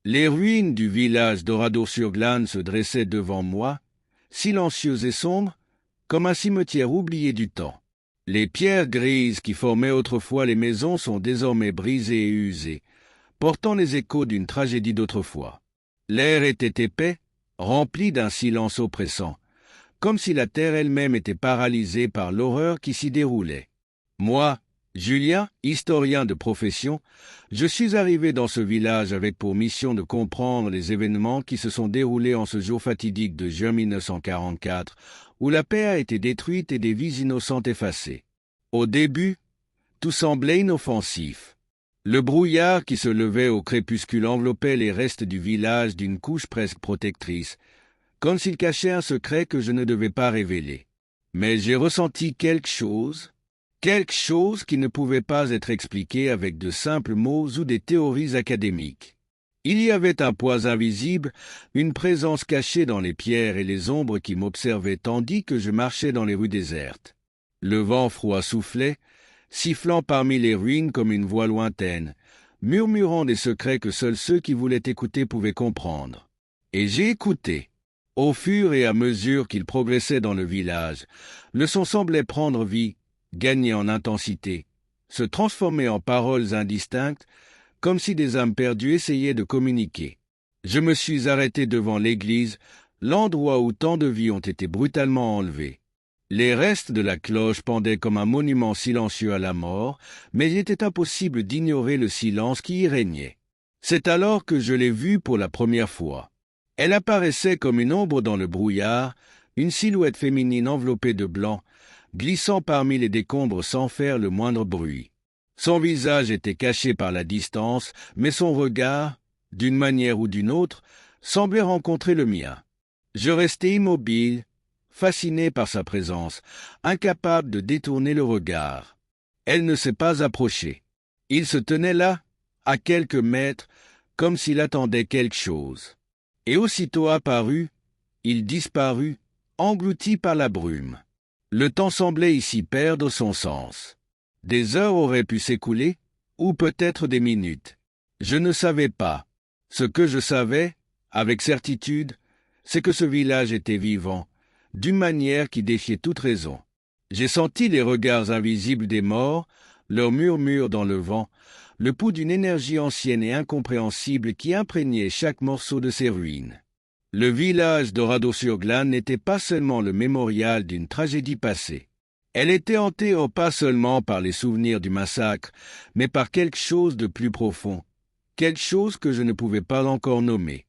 Les ruines du village d'Oradour-sur-Glane se dressaient devant moi, silencieuses et sombres, comme un cimetière oublié du temps. Les pierres grises qui formaient autrefois les maisons sont désormais brisées et usées, portant les échos d'une tragédie d'autrefois. L'air était épais, rempli d'un silence oppressant, comme si la terre elle-même était paralysée par l'horreur qui s'y déroulait. Moi, Julien, historien de profession, je suis arrivé dans ce village avec pour mission de comprendre les événements qui se sont déroulés en ce jour fatidique de juin 1944, où la paix a été détruite et des vies innocentes effacées. Au début, tout semblait inoffensif. Le brouillard qui se levait au crépuscule enveloppait les restes du village d'une couche presque protectrice, comme s'il cachait un secret que je ne devais pas révéler. Mais j'ai ressenti quelque chose qui ne pouvait pas être expliqué avec de simples mots ou des théories académiques. Il y avait un poids invisible, une présence cachée dans les pierres et les ombres qui m'observaient tandis que je marchais dans les rues désertes. Le vent froid soufflait, sifflant parmi les ruines comme une voix lointaine, murmurant des secrets que seuls ceux qui voulaient écouter pouvaient comprendre. Et j'ai écouté. Au fur et à mesure qu'il progressait dans le village, le son semblait prendre vie, gagner en intensité, se transformer en paroles indistinctes, comme si des âmes perdues essayaient de communiquer. Je me suis arrêté devant l'église, l'endroit où tant de vies ont été brutalement enlevées. Les restes de la cloche pendaient comme un monument silencieux à la mort, mais il était impossible d'ignorer le silence qui y régnait. C'est alors que je l'ai vue pour la première fois. Elle apparaissait comme une ombre dans le brouillard, une silhouette féminine enveloppée de blanc, glissant parmi les décombres sans faire le moindre bruit. Son visage était caché par la distance, mais son regard, d'une manière ou d'une autre, semblait rencontrer le mien. Je restai immobile, fasciné par sa présence, incapable de détourner le regard. Elle ne s'est pas approchée. Il se tenait là, à quelques mètres, comme s'il attendait quelque chose. Et aussitôt apparu, il disparut, englouti par la brume. Le temps semblait ici perdre son sens. Des heures auraient pu s'écouler, ou peut-être des minutes. Je ne savais pas. Ce que je savais, avec certitude, c'est que ce village était vivant, d'une manière qui défiait toute raison. J'ai senti les regards invisibles des morts, leurs murmures dans le vent, le pouls d'une énergie ancienne et incompréhensible qui imprégnait chaque morceau de ces ruines. Le village d'Oradour-sur-Glane n'était pas seulement le mémorial d'une tragédie passée. Elle était hantée pas seulement par les souvenirs du massacre, mais par quelque chose de plus profond, quelque chose que je ne pouvais pas encore nommer.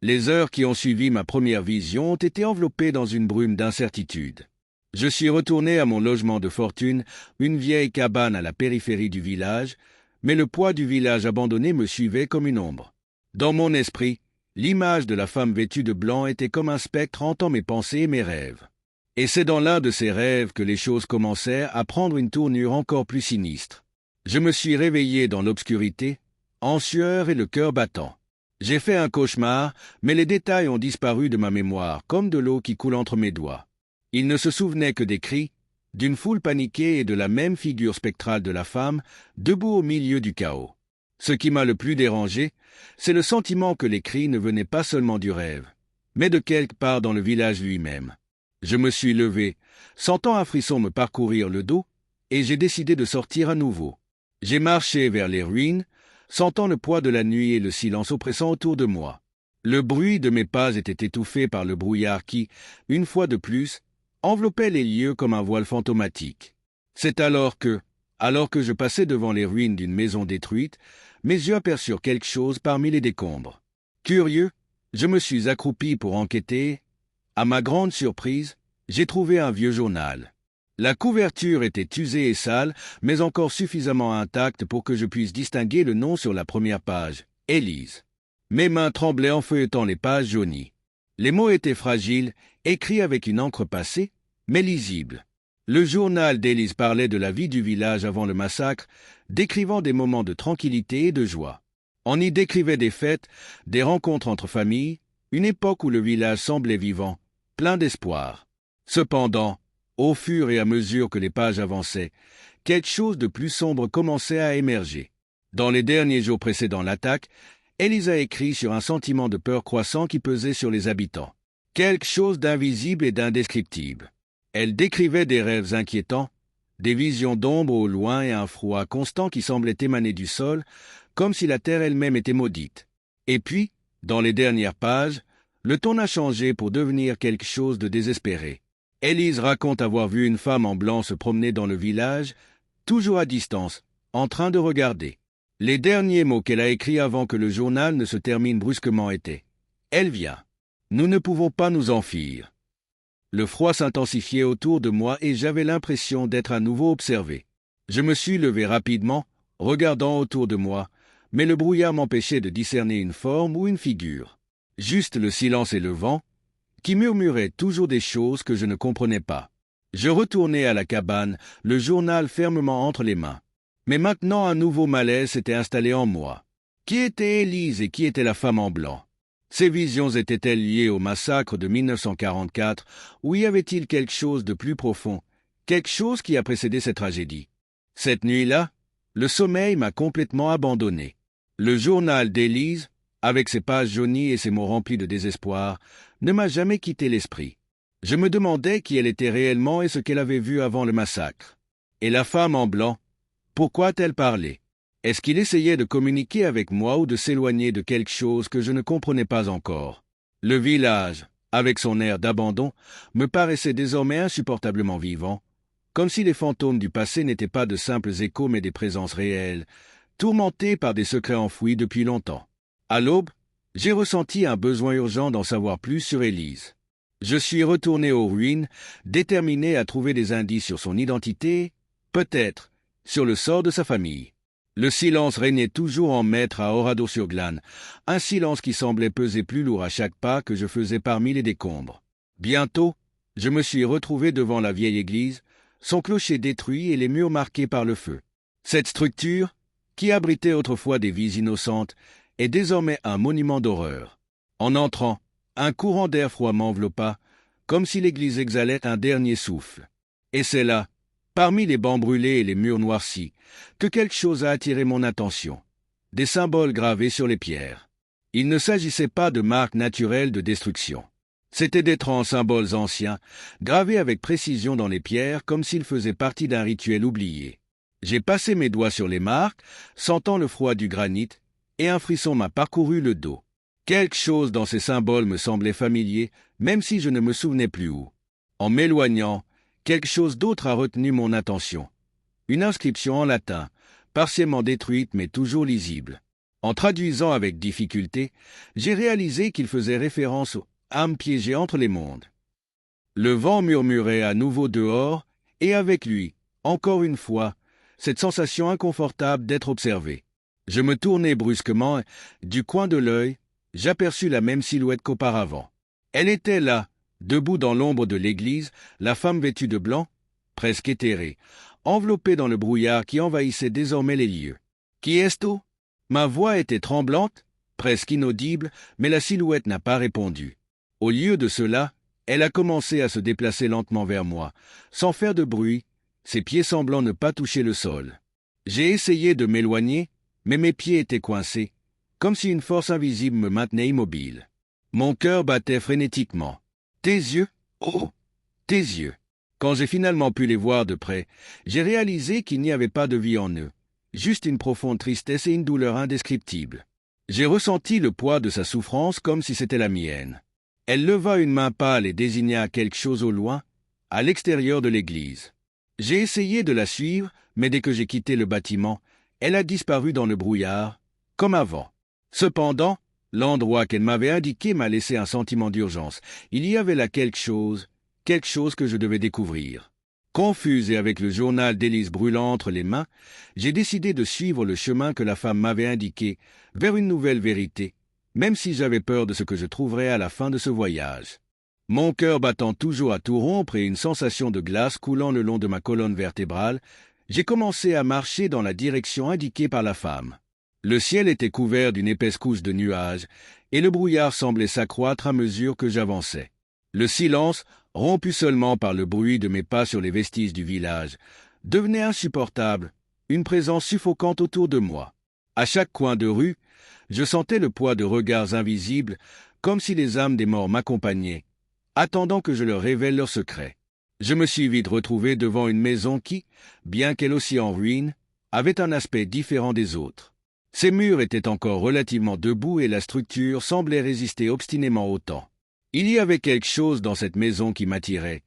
Les heures qui ont suivi ma première vision ont été enveloppées dans une brume d'incertitude. Je suis retourné à mon logement de fortune, une vieille cabane à la périphérie du village, mais le poids du village abandonné me suivait comme une ombre. Dans mon esprit, l'image de la femme vêtue de blanc était comme un spectre hantant mes pensées et mes rêves. Et c'est dans l'un de ces rêves que les choses commencèrent à prendre une tournure encore plus sinistre. Je me suis réveillé dans l'obscurité, en sueur et le cœur battant. J'ai fait un cauchemar, mais les détails ont disparu de ma mémoire, comme de l'eau qui coule entre mes doigts. Il ne se souvenait que des cris, d'une foule paniquée et de la même figure spectrale de la femme, debout au milieu du chaos. Ce qui m'a le plus dérangé, c'est le sentiment que les cris ne venaient pas seulement du rêve, mais de quelque part dans le village lui-même. Je me suis levé, sentant un frisson me parcourir le dos, et j'ai décidé de sortir à nouveau. J'ai marché vers les ruines, sentant le poids de la nuit et le silence oppressant autour de moi. Le bruit de mes pas était étouffé par le brouillard qui, une fois de plus, enveloppait les lieux comme un voile fantomatique. C'est alors que je passais devant les ruines d'une maison détruite, mes yeux aperçurent quelque chose parmi les décombres. Curieux, je me suis accroupi pour enquêter. À ma grande surprise, j'ai trouvé un vieux journal. La couverture était usée et sale, mais encore suffisamment intacte pour que je puisse distinguer le nom sur la première page, Élise. Mes mains tremblaient en feuilletant les pages jaunies. Les mots étaient fragiles, écrits avec une encre passée, mais lisibles. Le journal d'Élise parlait de la vie du village avant le massacre, décrivant des moments de tranquillité et de joie. On y décrivait des fêtes, des rencontres entre familles, une époque où le village semblait vivant, plein d'espoir. Cependant, au fur et à mesure que les pages avançaient, quelque chose de plus sombre commençait à émerger. Dans les derniers jours précédant l'attaque, Élise a écrit sur un sentiment de peur croissant qui pesait sur les habitants. Quelque chose d'invisible et d'indescriptible. Elle décrivait des rêves inquiétants, des visions d'ombre au loin et un froid constant qui semblait émaner du sol, comme si la terre elle-même était maudite. Et puis, dans les dernières pages, le ton a changé pour devenir quelque chose de désespéré. Élise raconte avoir vu une femme en blanc se promener dans le village, toujours à distance, en train de regarder. Les derniers mots qu'elle a écrits avant que le journal ne se termine brusquement étaient « Elle vient. Nous ne pouvons pas nous enfuir. » Le froid s'intensifiait autour de moi et j'avais l'impression d'être à nouveau observé. Je me suis levé rapidement, regardant autour de moi, mais le brouillard m'empêchait de discerner une forme ou une figure. Juste le silence et le vent, qui murmuraient toujours des choses que je ne comprenais pas. Je retournai à la cabane, le journal fermement entre les mains. Mais maintenant un nouveau malaise s'était installé en moi. Qui était Élise et qui était la femme en blanc? Ces visions étaient-elles liées au massacre de 1944, ou y avait-il quelque chose de plus profond, quelque chose qui a précédé cette tragédie? Cette nuit-là, le sommeil m'a complètement abandonné. Le journal d'Élise, avec ses pages jaunies et ses mots remplis de désespoir, ne m'a jamais quitté l'esprit. Je me demandais qui elle était réellement et ce qu'elle avait vu avant le massacre. Et la femme en blanc, pourquoi a-t-elle parlé? Est-ce qu'il essayait de communiquer avec moi ou de s'éloigner de quelque chose que je ne comprenais pas encore? Le village, avec son air d'abandon, me paraissait désormais insupportablement vivant, comme si les fantômes du passé n'étaient pas de simples échos mais des présences réelles, tourmentés par des secrets enfouis depuis longtemps. À l'aube, j'ai ressenti un besoin urgent d'en savoir plus sur Élise. Je suis retourné aux ruines, déterminé à trouver des indices sur son identité, peut-être sur le sort de sa famille. Le silence régnait toujours en maître à Oradour-sur-Glane, un silence qui semblait peser plus lourd à chaque pas que je faisais parmi les décombres. Bientôt, je me suis retrouvé devant la vieille église, son clocher détruit et les murs marqués par le feu. Cette structure, qui abritait autrefois des vies innocentes, est désormais un monument d'horreur. En entrant, un courant d'air froid m'enveloppa, comme si l'église exhalait un dernier souffle. Et c'est là, parmi les bancs brûlés et les murs noircis, que quelque chose a attiré mon attention. Des symboles gravés sur les pierres. Il ne s'agissait pas de marques naturelles de destruction. C'étaient d'étranges symboles anciens, gravés avec précision dans les pierres comme s'ils faisaient partie d'un rituel oublié. J'ai passé mes doigts sur les marques, sentant le froid du granit, et un frisson m'a parcouru le dos. Quelque chose dans ces symboles me semblait familier, même si je ne me souvenais plus où. En m'éloignant, quelque chose d'autre a retenu mon attention. Une inscription en latin, partiellement détruite mais toujours lisible. En traduisant avec difficulté, j'ai réalisé qu'il faisait référence aux âmes piégées entre les mondes. Le vent murmurait à nouveau dehors, et avec lui, encore une fois, cette sensation inconfortable d'être observé. Je me tournai brusquement, du coin de l'œil, j'aperçus la même silhouette qu'auparavant. Elle était là, debout dans l'ombre de l'église, la femme vêtue de blanc, presque éthérée, enveloppée dans le brouillard qui envahissait désormais les lieux. « Qui est-ce? » Ma voix était tremblante, presque inaudible, mais la silhouette n'a pas répondu. Au lieu de cela, elle a commencé à se déplacer lentement vers moi, sans faire de bruit, ses pieds semblant ne pas toucher le sol. J'ai essayé de m'éloigner, mais mes pieds étaient coincés, comme si une force invisible me maintenait immobile. Mon cœur battait frénétiquement. « Tes yeux? Oh, tes yeux !» Quand j'ai finalement pu les voir de près, j'ai réalisé qu'il n'y avait pas de vie en eux, juste une profonde tristesse et une douleur indescriptible. J'ai ressenti le poids de sa souffrance comme si c'était la mienne. Elle leva une main pâle et désigna quelque chose au loin, à l'extérieur de l'église. J'ai essayé de la suivre, mais dès que j'ai quitté le bâtiment, elle a disparu dans le brouillard, comme avant. Cependant, l'endroit qu'elle m'avait indiqué m'a laissé un sentiment d'urgence. Il y avait là quelque chose que je devais découvrir. Confuse et avec le journal d'Élise brûlant entre les mains, j'ai décidé de suivre le chemin que la femme m'avait indiqué vers une nouvelle vérité, même si j'avais peur de ce que je trouverais à la fin de ce voyage. Mon cœur battant toujours à tout rompre et une sensation de glace coulant le long de ma colonne vertébrale, j'ai commencé à marcher dans la direction indiquée par la femme. Le ciel était couvert d'une épaisse couche de nuages, et le brouillard semblait s'accroître à mesure que j'avançais. Le silence, rompu seulement par le bruit de mes pas sur les vestiges du village, devenait insupportable, une présence suffocante autour de moi. À chaque coin de rue, je sentais le poids de regards invisibles, comme si les âmes des morts m'accompagnaient, attendant que je leur révèle leurs secrets. Je me suis vite retrouvé devant une maison qui, bien qu'elle aussi en ruine, avait un aspect différent des autres. Ses murs étaient encore relativement debout et la structure semblait résister obstinément au temps. Il y avait quelque chose dans cette maison qui m'attirait,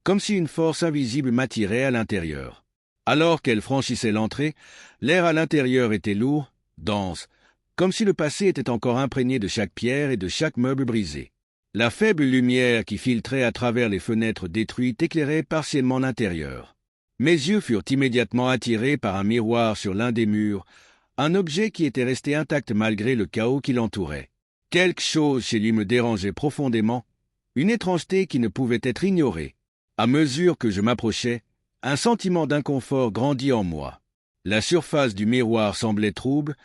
comme si une force invisible m'attirait à l'intérieur. Alors qu'elle franchissait l'entrée, l'air à l'intérieur était lourd, dense, comme si le passé était encore imprégné de chaque pierre et de chaque meuble brisé. La faible lumière qui filtrait à travers les fenêtres détruites éclairait partiellement l'intérieur. Mes yeux furent immédiatement attirés par un miroir sur l'un des murs, un objet qui était resté intact malgré le chaos qui l'entourait. Quelque chose chez lui me dérangeait profondément, une étrangeté qui ne pouvait être ignorée. À mesure que je m'approchais, un sentiment d'inconfort grandit en moi. La surface du miroir semblait trouble,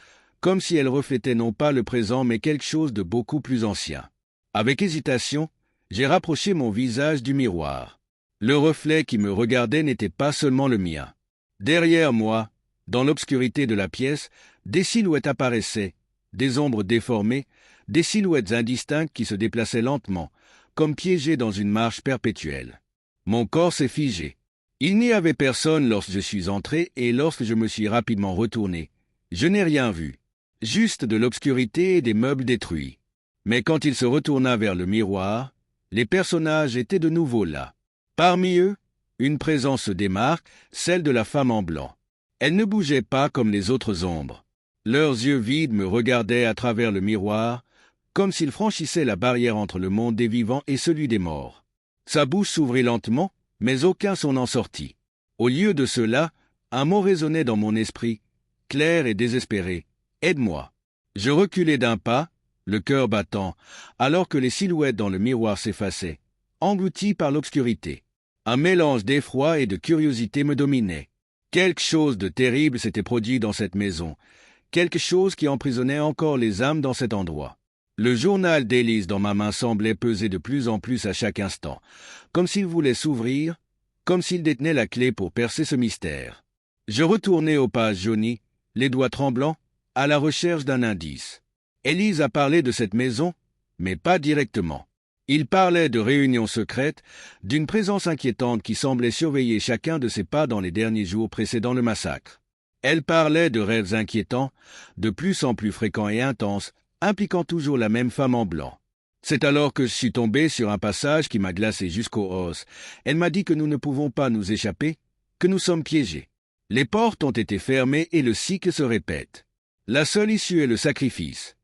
comme si elle reflétait non pas le présent mais quelque chose de beaucoup plus ancien. Avec hésitation, j'ai rapproché mon visage du miroir. Le reflet qui me regardait n'était pas seulement le mien. Derrière moi, dans l'obscurité de la pièce, des silhouettes apparaissaient, des ombres déformées, des silhouettes indistinctes qui se déplaçaient lentement, comme piégées dans une marche perpétuelle. Mon corps s'est figé. Il n'y avait personne lorsque je suis entré et lorsque je me suis rapidement retourné. Je n'ai rien vu. Juste de l'obscurité et des meubles détruits. Mais quand il se retourna vers le miroir, les personnages étaient de nouveau là. Parmi eux, une présence se démarque, celle de la femme en blanc. Elle ne bougeait pas comme les autres ombres. Leurs yeux vides me regardaient à travers le miroir, comme s'ils franchissaient la barrière entre le monde des vivants et celui des morts. Sa bouche s'ouvrit lentement, mais aucun son n'en sortit. Au lieu de cela, un mot résonnait dans mon esprit, clair et désespéré. « Aide-moi !» Je reculai d'un pas, le cœur battant, alors que les silhouettes dans le miroir s'effaçaient, englouties par l'obscurité. Un mélange d'effroi et de curiosité me dominait. Quelque chose de terrible s'était produit dans cette maison, quelque chose qui emprisonnait encore les âmes dans cet endroit. Le journal d'Élise dans ma main semblait peser de plus en plus à chaque instant, comme s'il voulait s'ouvrir, comme s'il détenait la clé pour percer ce mystère. Je retournai aux pages jaunies, les doigts tremblants, à la recherche d'un indice. Élise a parlé de cette maison, mais pas directement. Il parlait de réunions secrètes, d'une présence inquiétante qui semblait surveiller chacun de ses pas dans les derniers jours précédant le massacre. Elle parlait de rêves inquiétants, de plus en plus fréquents et intenses, impliquant toujours la même femme en blanc. C'est alors que je suis tombé sur un passage qui m'a glacé jusqu'aux os. Elle m'a dit que nous ne pouvons pas nous échapper, que nous sommes piégés. Les portes ont été fermées et le cycle se répète. La seule issue est le sacrifice.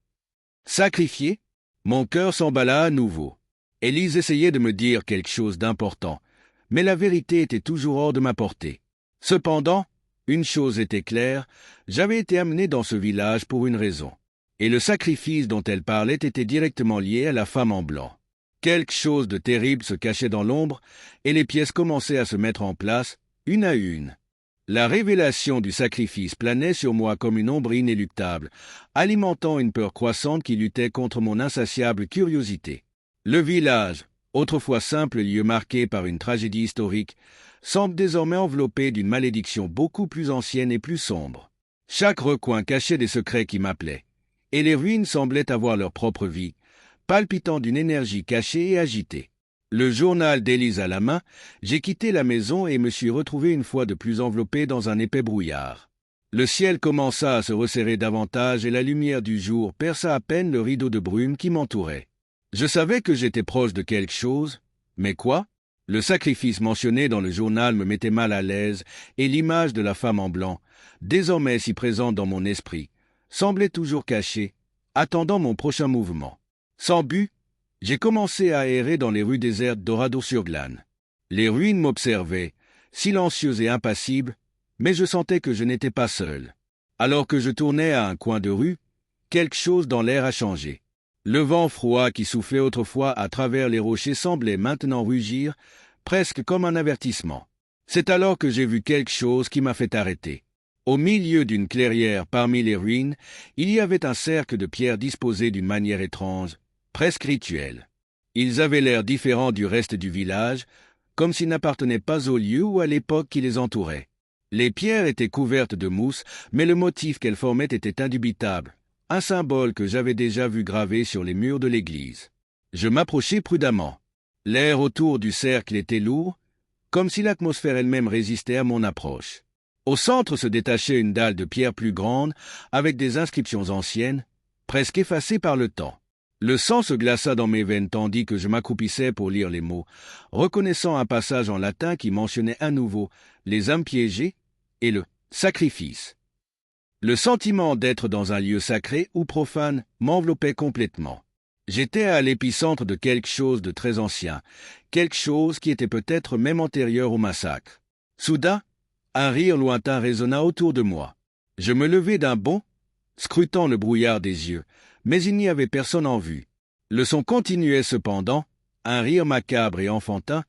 Sacrifié? Mon cœur s'emballa à nouveau. Élise essayait de me dire quelque chose d'important, mais la vérité était toujours hors de ma portée. Cependant, une chose était claire, j'avais été amené dans ce village pour une raison. Et le sacrifice dont elle parlait était directement lié à la femme en blanc. Quelque chose de terrible se cachait dans l'ombre, et les pièces commençaient à se mettre en place, une à une. La révélation du sacrifice planait sur moi comme une ombre inéluctable, alimentant une peur croissante qui luttait contre mon insatiable curiosité. Le village, autrefois simple lieu marqué par une tragédie historique, semble désormais enveloppé d'une malédiction beaucoup plus ancienne et plus sombre. Chaque recoin cachait des secrets qui m'appelaient, et les ruines semblaient avoir leur propre vie, palpitant d'une énergie cachée et agitée. Le journal d'Élise à la main, j'ai quitté la maison et me suis retrouvé une fois de plus enveloppé dans un épais brouillard. Le ciel commença à se resserrer davantage et la lumière du jour perça à peine le rideau de brume qui m'entourait. Je savais que j'étais proche de quelque chose, mais quoi? Le sacrifice mentionné dans le journal me mettait mal à l'aise et l'image de la femme en blanc, désormais si présente dans mon esprit, semblait toujours cachée, attendant mon prochain mouvement. Sans but, j'ai commencé à errer dans les rues désertes d'Oradour-sur-Glane. Les ruines m'observaient, silencieuses et impassibles, mais je sentais que je n'étais pas seul. Alors que je tournais à un coin de rue, quelque chose dans l'air a changé. Le vent froid qui soufflait autrefois à travers les rochers semblait maintenant rugir, presque comme un avertissement. C'est alors que j'ai vu quelque chose qui m'a fait arrêter. Au milieu d'une clairière parmi les ruines, il y avait un cercle de pierres disposées d'une manière étrange, presque rituelle. Ils avaient l'air différents du reste du village, comme s'ils n'appartenaient pas au lieu ou à l'époque qui les entourait. Les pierres étaient couvertes de mousse, mais le motif qu'elles formaient était indubitable, un symbole que j'avais déjà vu gravé sur les murs de l'église. Je m'approchai prudemment. L'air autour du cercle était lourd, comme si l'atmosphère elle-même résistait à mon approche. Au centre se détachait une dalle de pierre plus grande, avec des inscriptions anciennes, presque effacées par le temps. Le sang se glaça dans mes veines tandis que je m'accroupissais pour lire les mots, reconnaissant un passage en latin qui mentionnait à nouveau les âmes piégées et le sacrifice. Le sentiment d'être dans un lieu sacré ou profane m'enveloppait complètement. J'étais à l'épicentre de quelque chose de très ancien, quelque chose qui était peut-être même antérieur au massacre. Soudain, un rire lointain résonna autour de moi. Je me levai d'un bond, scrutant le brouillard des yeux, mais il n'y avait personne en vue. Le son continuait cependant, un rire macabre et enfantin,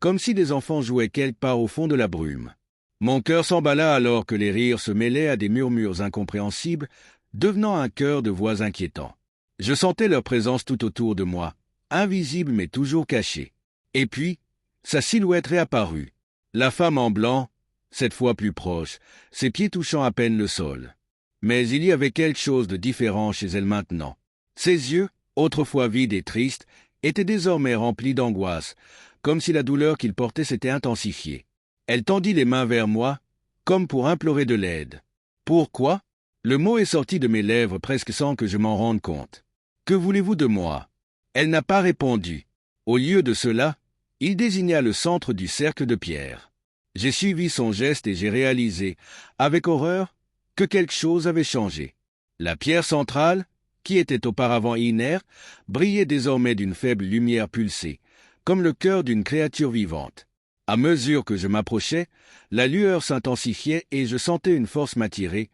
comme si des enfants jouaient quelque part au fond de la brume. Mon cœur s'emballa alors que les rires se mêlaient à des murmures incompréhensibles, devenant un chœur de voix inquiétants. Je sentais leur présence tout autour de moi, invisible mais toujours cachée. Et puis, sa silhouette réapparut. La femme en blanc, cette fois plus proche, ses pieds touchant à peine le sol. Mais il y avait quelque chose de différent chez elle maintenant. Ses yeux, autrefois vides et tristes, étaient désormais remplis d'angoisse, comme si la douleur qu'il portait s'était intensifiée. Elle tendit les mains vers moi, comme pour implorer de l'aide. Pourquoi ? Le mot est sorti de mes lèvres presque sans que je m'en rende compte. Que voulez-vous de moi ? Elle n'a pas répondu. Au lieu de cela, il désigna le centre du cercle de pierre. J'ai suivi son geste et j'ai réalisé, avec horreur, que quelque chose avait changé. La pierre centrale, qui était auparavant inerte, brillait désormais d'une faible lumière pulsée, comme le cœur d'une créature vivante. À mesure que je m'approchais, la lueur s'intensifiait et je sentais une force m'attirer,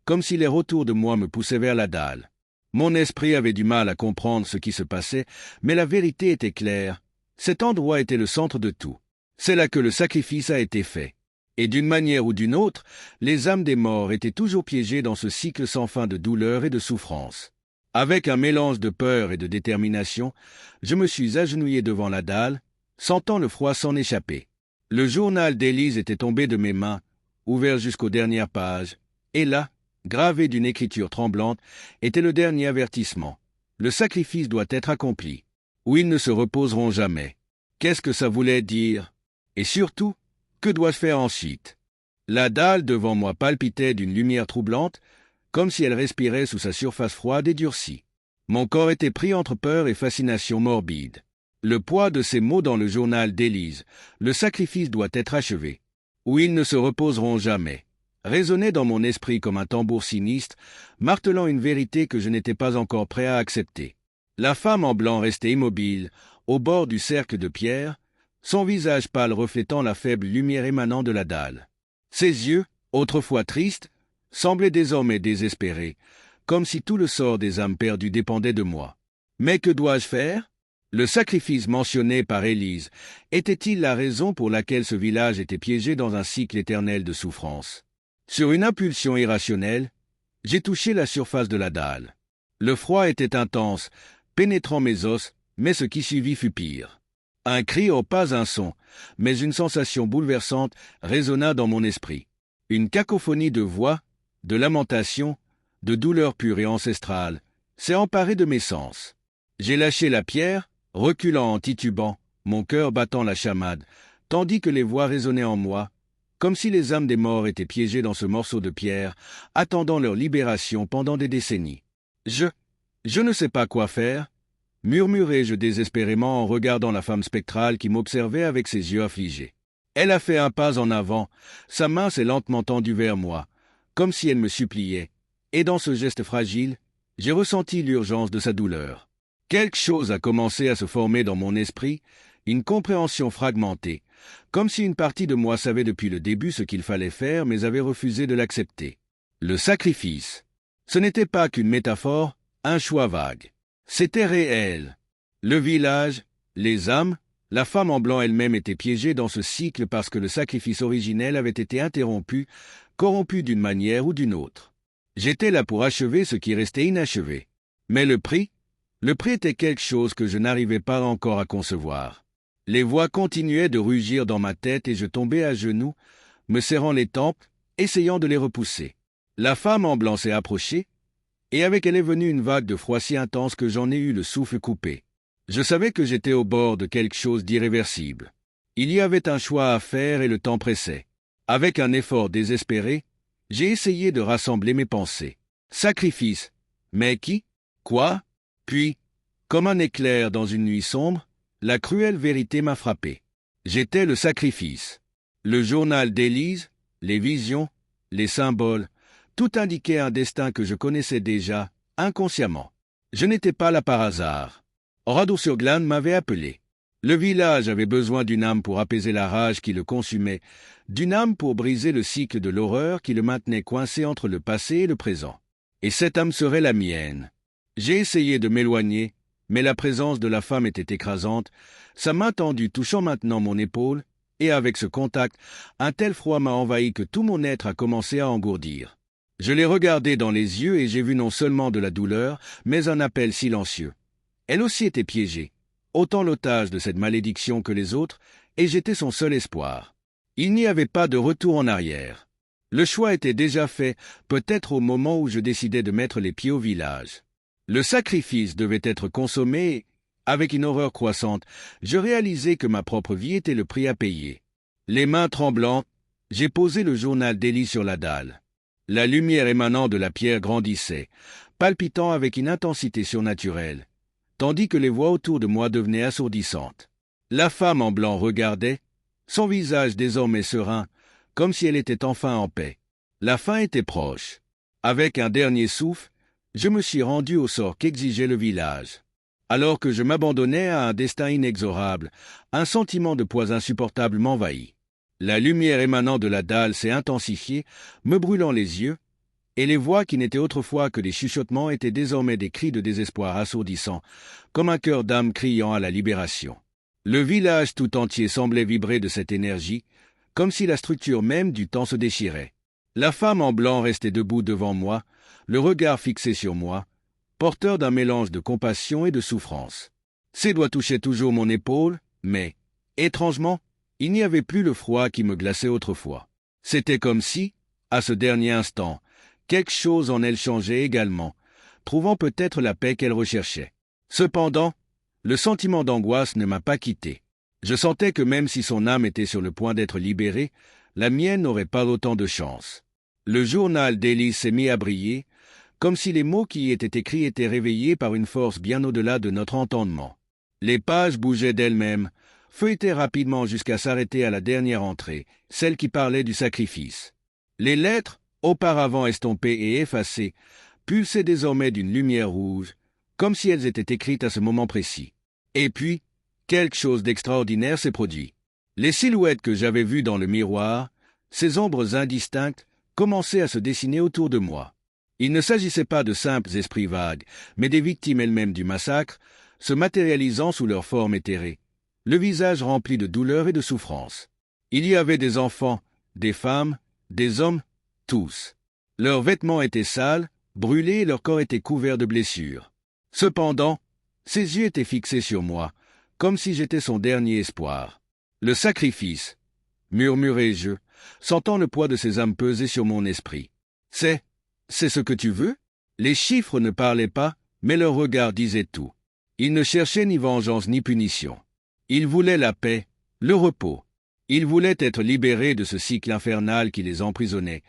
comme si l'air autour de moi me poussait vers la dalle. Mon esprit avait du mal à comprendre ce qui se passait, mais la vérité était claire. Cet endroit était le centre de tout. C'est là que le sacrifice a été fait. Et d'une manière ou d'une autre, les âmes des morts étaient toujours piégées dans ce cycle sans fin de douleur et de souffrance. Avec un mélange de peur et de détermination, je me suis agenouillé devant la dalle, sentant le froid s'en échapper. Le journal d'Élise était tombé de mes mains, ouvert jusqu'aux dernières pages, et là, gravé d'une écriture tremblante, était le dernier avertissement. Le sacrifice doit être accompli, ou ils ne se reposeront jamais. Qu'est-ce que ça voulait dire ? Et surtout, que dois-je faire ensuite ? La dalle devant moi palpitait d'une lumière troublante, comme si elle respirait sous sa surface froide et durcie. Mon corps était pris entre peur et fascination morbide. Le poids de ces mots dans le journal d'Élise, le sacrifice doit être achevé, ou ils ne se reposeront jamais, résonnait dans mon esprit comme un tambour sinistre, martelant une vérité que je n'étais pas encore prêt à accepter. La femme en blanc restait immobile, au bord du cercle de pierre, son visage pâle reflétant la faible lumière émanant de la dalle. Ses yeux, autrefois tristes, semblaient désormais désespérés, comme si tout le sort des âmes perdues dépendait de moi. Mais que dois-je faire ? Le sacrifice mentionné par Élise était-il la raison pour laquelle ce village était piégé dans un cycle éternel de souffrance ? Sur une impulsion irrationnelle, j'ai touché la surface de la dalle. Le froid était intense, pénétrant mes os, mais ce qui suivit fut pire. Un cri, oh pas un son, mais une sensation bouleversante résonna dans mon esprit. Une cacophonie de voix, de lamentations, de douleurs pures et ancestrales, s'est emparée de mes sens. J'ai lâché la pierre, reculant en titubant, mon cœur battant la chamade, tandis que les voix résonnaient en moi, comme si les âmes des morts étaient piégées dans ce morceau de pierre, attendant leur libération pendant des décennies. Je ne sais pas quoi faire, murmurai-je désespérément en regardant la femme spectrale qui m'observait avec ses yeux affligés. Elle a fait un pas en avant, sa main s'est lentement tendue vers moi, comme si elle me suppliait, et dans ce geste fragile, j'ai ressenti l'urgence de sa douleur. Quelque chose a commencé à se former dans mon esprit, une compréhension fragmentée, comme si une partie de moi savait depuis le début ce qu'il fallait faire mais avait refusé de l'accepter. Le sacrifice. Ce n'était pas qu'une métaphore, un choix vague. C'était réel. Le village, les âmes, la femme en blanc elle-même était piégée dans ce cycle parce que le sacrifice originel avait été interrompu, corrompu d'une manière ou d'une autre. J'étais là pour achever ce qui restait inachevé. Mais le prix était quelque chose que je n'arrivais pas encore à concevoir. Les voix continuaient de rugir dans ma tête et je tombais à genoux, me serrant les tempes, essayant de les repousser. La femme en blanc s'est approchée, et avec elle est venue une vague de froid si intense que j'en ai eu le souffle coupé. Je savais que j'étais au bord de quelque chose d'irréversible. Il y avait un choix à faire et le temps pressait. Avec un effort désespéré, j'ai essayé de rassembler mes pensées. Sacrifice. Mais qui? Quoi? Puis, comme un éclair dans une nuit sombre, la cruelle vérité m'a frappé. J'étais le sacrifice. Le journal d'Élise, les visions, les symboles, tout indiquait un destin que je connaissais déjà, inconsciemment. Je n'étais pas là par hasard. Oradour-sur-Glane m'avait appelé. Le village avait besoin d'une âme pour apaiser la rage qui le consumait, d'une âme pour briser le cycle de l'horreur qui le maintenait coincé entre le passé et le présent. Et cette âme serait la mienne. J'ai essayé de m'éloigner, mais la présence de la femme était écrasante, sa main tendue touchant maintenant mon épaule, et avec ce contact, un tel froid m'a envahi que tout mon être a commencé à engourdir. Je l'ai regardée dans les yeux et j'ai vu non seulement de la douleur, mais un appel silencieux. Elle aussi était piégée, autant l'otage de cette malédiction que les autres, et j'étais son seul espoir. Il n'y avait pas de retour en arrière. Le choix était déjà fait, peut-être au moment où je décidais de mettre les pieds au village. Le sacrifice devait être consommé et, avec une horreur croissante, je réalisais que ma propre vie était le prix à payer. Les mains tremblantes, j'ai posé le journal d'Élie sur la dalle. La lumière émanant de la pierre grandissait, palpitant avec une intensité surnaturelle, tandis que les voix autour de moi devenaient assourdissantes. La femme en blanc regardait, son visage désormais serein, comme si elle était enfin en paix. La fin était proche. Avec un dernier souffle, je me suis rendu au sort qu'exigeait le village. Alors que je m'abandonnais à un destin inexorable, un sentiment de poids insupportable m'envahit. La lumière émanant de la dalle s'est intensifiée, me brûlant les yeux, et les voix qui n'étaient autrefois que des chuchotements étaient désormais des cris de désespoir assourdissants, comme un cœur d'âme criant à la libération. Le village tout entier semblait vibrer de cette énergie, comme si la structure même du temps se déchirait. La femme en blanc restait debout devant moi, le regard fixé sur moi, porteur d'un mélange de compassion et de souffrance. Ses doigts touchaient toujours mon épaule, mais, étrangement, il n'y avait plus le froid qui me glaçait autrefois. C'était comme si, à ce dernier instant, quelque chose en elle changeait également, trouvant peut-être la paix qu'elle recherchait. Cependant, le sentiment d'angoisse ne m'a pas quitté. Je sentais que même si son âme était sur le point d'être libérée, la mienne n'aurait pas autant de chance. Le journal d'Élise s'est mis à briller, comme si les mots qui y étaient écrits étaient réveillés par une force bien au-delà de notre entendement. Les pages bougeaient d'elles-mêmes, feuilletaient rapidement jusqu'à s'arrêter à la dernière entrée, celle qui parlait du sacrifice. Les lettres, auparavant estompées et effacées, pulsaient désormais d'une lumière rouge, comme si elles étaient écrites à ce moment précis. Et puis, quelque chose d'extraordinaire s'est produit. Les silhouettes que j'avais vues dans le miroir, ces ombres indistinctes, commençaient à se dessiner autour de moi. Il ne s'agissait pas de simples esprits vagues, mais des victimes elles-mêmes du massacre, se matérialisant sous leur forme éthérée, le visage rempli de douleur et de souffrance. Il y avait des enfants, des femmes, des hommes, tous. Leurs vêtements étaient sales, brûlés et leur corps était couvert de blessures. Cependant, ses yeux étaient fixés sur moi, comme si j'étais son dernier espoir. Le sacrifice, murmurai-je, sentant le poids de ces âmes peser sur mon esprit. C'est ce que tu veux? Les chiffres ne parlaient pas, mais leur regard disait tout. Ils ne cherchaient ni vengeance ni punition. Ils voulaient la paix, le repos. Ils voulaient être libérés de ce cycle infernal qui les emprisonnait,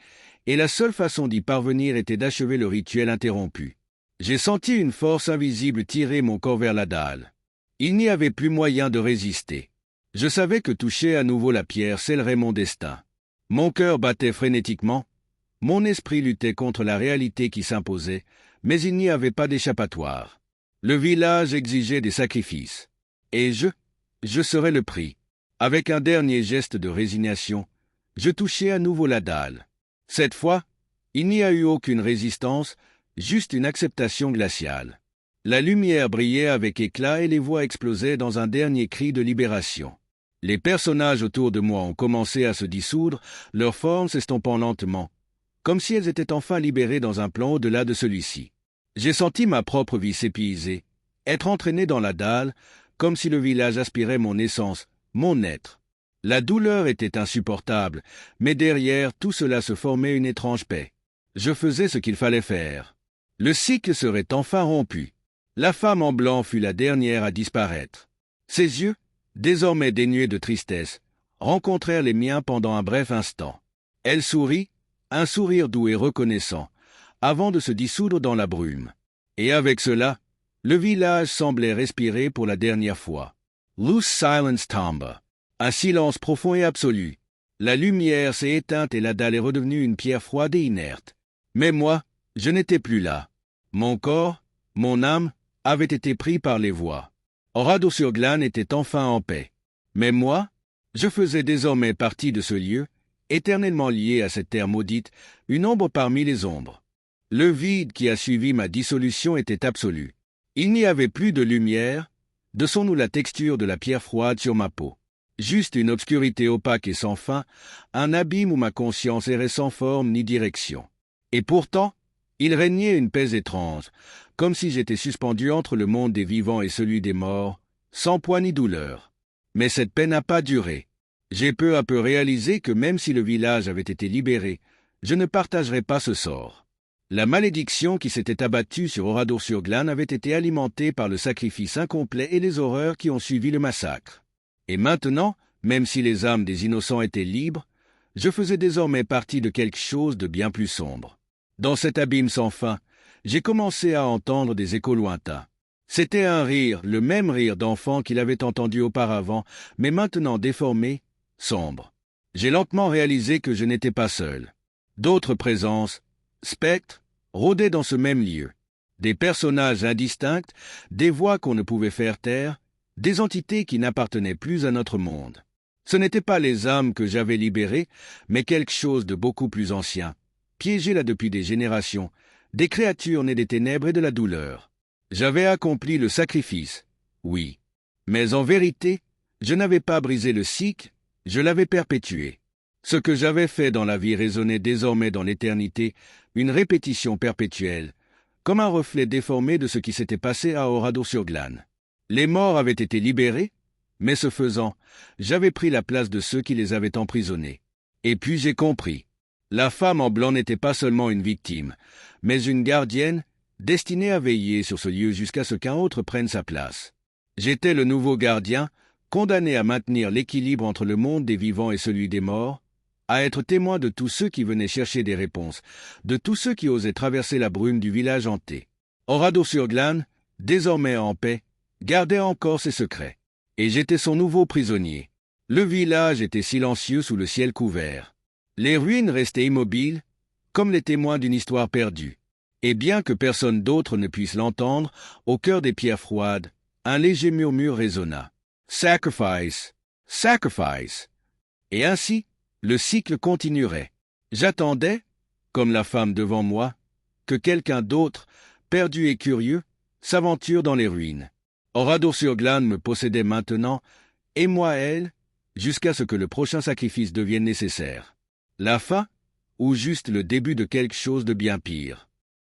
et la seule façon d'y parvenir était d'achever le rituel interrompu. J'ai senti une force invisible tirer mon corps vers la dalle. Il n'y avait plus moyen de résister. Je savais que toucher à nouveau la pierre scellerait mon destin. Mon cœur battait frénétiquement, mon esprit luttait contre la réalité qui s'imposait, mais il n'y avait pas d'échappatoire. Le village exigeait des sacrifices. Et je serais le prix. Avec un dernier geste de résignation, je touchai à nouveau la dalle. Cette fois, il n'y a eu aucune résistance, juste une acceptation glaciale. La lumière brillait avec éclat et les voix explosaient dans un dernier cri de libération. Les personnages autour de moi ont commencé à se dissoudre, leurs formes s'estompant lentement, comme si elles étaient enfin libérées dans un plan au-delà de celui-ci. J'ai senti ma propre vie s'épuiser, être entraîné dans la dalle, comme si le village aspirait mon essence, mon être. La douleur était insupportable, mais derrière tout cela se formait une étrange paix. Je faisais ce qu'il fallait faire. Le cycle serait enfin rompu. La femme en blanc fut la dernière à disparaître. Ses yeux, désormais dénués de tristesse, rencontrèrent les miens pendant un bref instant. Elle sourit, un sourire doux et reconnaissant, avant de se dissoudre dans la brume. Et avec cela, le village semblait respirer pour la dernière fois. Loose silence tomba. Un silence profond et absolu. La lumière s'est éteinte et la dalle est redevenue une pierre froide et inerte. Mais moi, je n'étais plus là. Mon corps, mon âme, avaient été pris par les voix. Oradour-sur-Glane était enfin en paix. Mais moi, je faisais désormais partie de ce lieu, éternellement lié à cette terre maudite, une ombre parmi les ombres. Le vide qui a suivi ma dissolution était absolu. Il n'y avait plus de lumière, de son ou la texture de la pierre froide sur ma peau. Juste une obscurité opaque et sans fin, un abîme où ma conscience errait sans forme ni direction. Et pourtant, il régnait une paix étrange, comme si j'étais suspendu entre le monde des vivants et celui des morts, sans poids ni douleur. Mais cette paix n'a pas duré. J'ai peu à peu réalisé que même si le village avait été libéré, je ne partagerais pas ce sort. La malédiction qui s'était abattue sur Oradour-sur-Glane avait été alimentée par le sacrifice incomplet et les horreurs qui ont suivi le massacre. Et maintenant, même si les âmes des innocents étaient libres, je faisais désormais partie de quelque chose de bien plus sombre. Dans cet abîme sans fin, j'ai commencé à entendre des échos lointains. C'était un rire, le même rire d'enfant qu'il avait entendu auparavant, mais maintenant déformé, sombre. J'ai lentement réalisé que je n'étais pas seul. D'autres présences, spectres, rôdaient dans ce même lieu. Des personnages indistincts, des voix qu'on ne pouvait faire taire, des entités qui n'appartenaient plus à notre monde. Ce n'étaient pas les âmes que j'avais libérées, mais quelque chose de beaucoup plus ancien, piégé là depuis des générations, des créatures nées des ténèbres et de la douleur. J'avais accompli le sacrifice, oui. Mais en vérité, je n'avais pas brisé le cycle, je l'avais perpétué. Ce que j'avais fait dans la vie résonnait désormais dans l'éternité, une répétition perpétuelle, comme un reflet déformé de ce qui s'était passé à Oradour-sur-Glane. Les morts avaient été libérés, mais ce faisant, j'avais pris la place de ceux qui les avaient emprisonnés. Et puis j'ai compris. La femme en blanc n'était pas seulement une victime, mais une gardienne, destinée à veiller sur ce lieu jusqu'à ce qu'un autre prenne sa place. J'étais le nouveau gardien, condamné à maintenir l'équilibre entre le monde des vivants et celui des morts, à être témoin de tous ceux qui venaient chercher des réponses, de tous ceux qui osaient traverser la brume du village hanté. Oradour-sur-Glane, désormais en paix, gardait encore ses secrets. Et j'étais son nouveau prisonnier. Le village était silencieux sous le ciel couvert. Les ruines restaient immobiles, comme les témoins d'une histoire perdue. Et bien que personne d'autre ne puisse l'entendre, au cœur des pierres froides, un léger murmure résonna. « Sacrifice! Sacrifice !» Et ainsi, le cycle continuerait. J'attendais, comme la femme devant moi, que quelqu'un d'autre, perdu et curieux, s'aventure dans les ruines. Oradour-sur-Glane me possédait maintenant, et moi elle, jusqu'à ce que le prochain sacrifice devienne nécessaire. La fin, ou juste le début de quelque chose de bien pire.